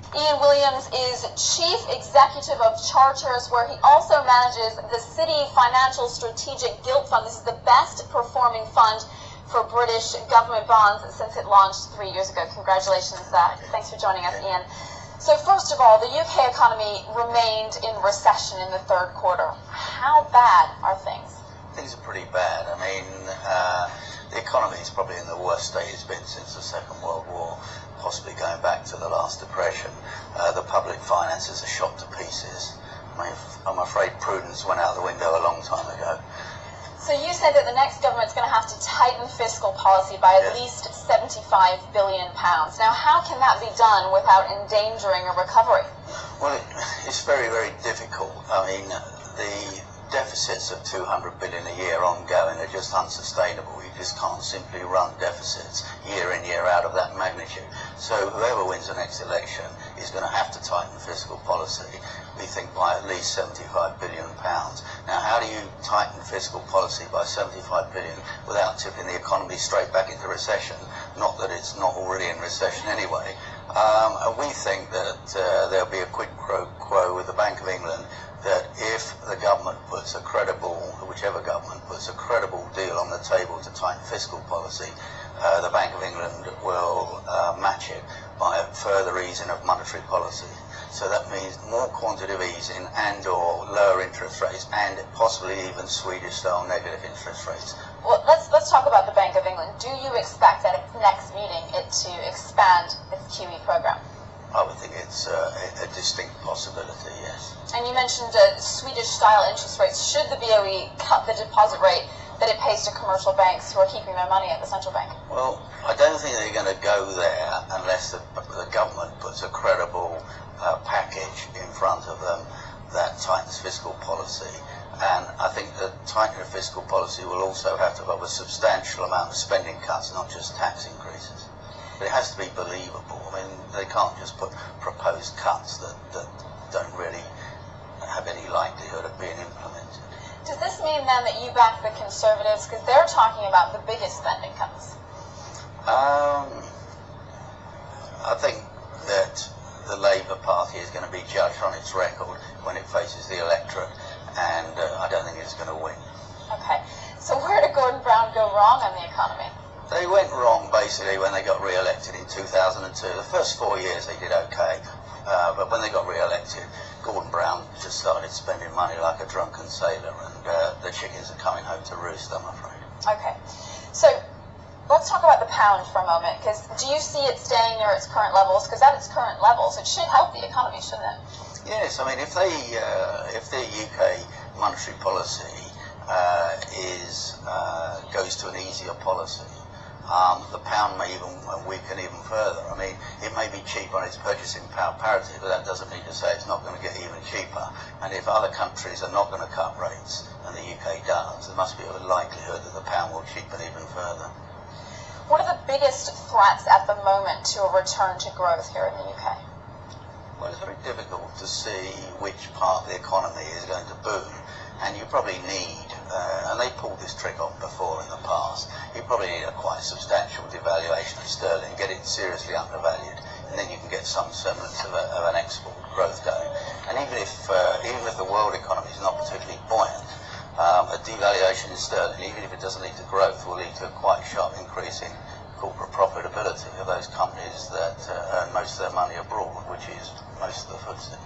Ian Williams is Chief Executive of Charteris, where he also manages the City Financial Strategic Gilt Fund. This is the best performing fund for British government bonds since it launched 3 years ago. Congratulations. Thanks for joining us, Ian. So first of all, the UK economy remained in recession in the third quarter. How bad are things? Things are pretty bad. I mean, the economy is probably in the worst state it's been since the Second World War, possibly going back to the last depression. The public finances are shot to pieces. I'm afraid prudence went out the window a long time ago. So you said that the next government's going to have to tighten fiscal policy by at least £75 billion. Now, how can that be done without endangering a recovery? Well, it's very, very difficult. I mean, the deficits of 200 billion a year ongoing are just unsustainable. You just can't simply run deficits year in, year out of that magnitude. So whoever wins the next election is going to have to tighten fiscal policy, we think, by at least £75 billion. Now, how do you tighten fiscal policy by £75 billion without tipping the economy straight back into recession? Not that it's not already in recession anyway. And we think that there'll be a quid pro quo with the Bank of England, that if the government puts a credible, whichever government puts a credible deal on the table to tighten fiscal policy, the Bank of England will match it by a further easing of monetary policy. So that means more quantitative easing and or lower interest rates and possibly even Swedish-style negative interest rates. Well, let's talk about the Bank of England. Do you expect at its next meeting it to expand its QE program? I would think it's a distinct possibility, yes. And you mentioned Swedish-style interest rates. Should the BOE cut the deposit rate that it pays to commercial banks who are keeping their money at the central bank? Well, I don't think they're going to go there unless the government puts a credible package in front of them that tightens fiscal policy. And I think that tightening fiscal policy will also have to have a substantial amount of spending cuts, not just tax increases. But it has to be believable. I mean, they can't just put proposed cuts that don't really have any likelihood of being implemented. Does this mean then that you back the Conservatives, because they're talking about the biggest spending cuts? I think that the Labour Party is going to be judged on its record when it faces the electorate, and I don't think it's going to win. Okay. So where did Gordon Brown go wrong on the economy? They went wrong basically when they got re-elected in 2002. The first 4 years they did okay, but when they got re-elected, Gordon Brown just started spending money like a drunken sailor, and the chickens are coming home to roost, I'm afraid. Okay, so let's talk about the pound for a moment, because do you see it staying near its current levels? Because at its current levels, it should help the economy, shouldn't it? Yes, I mean, if the UK monetary policy goes to an easier policy, the pound may even weaken even further. I mean, it may be cheap on its purchasing power parity, but that doesn't mean to say it's not going to get even cheaper. And if other countries are not going to cut rates, and the UK does, there must be a likelihood that the pound will cheapen even further. What are the biggest threats at the moment to a return to growth here in the UK? Well, it's very difficult to see which part of the economy is going to boom. And you probably need, and they pulled this trick off before in the past, you probably need a quite substantial devaluation of sterling, get it seriously undervalued, and then you can get some semblance of an export growth going. And even if the world economy is not particularly buoyant, a devaluation in sterling, even if it doesn't lead to growth, will lead to a quite sharp increase in corporate profitability of those companies that earn most of their money abroad, which is most of the FTSE.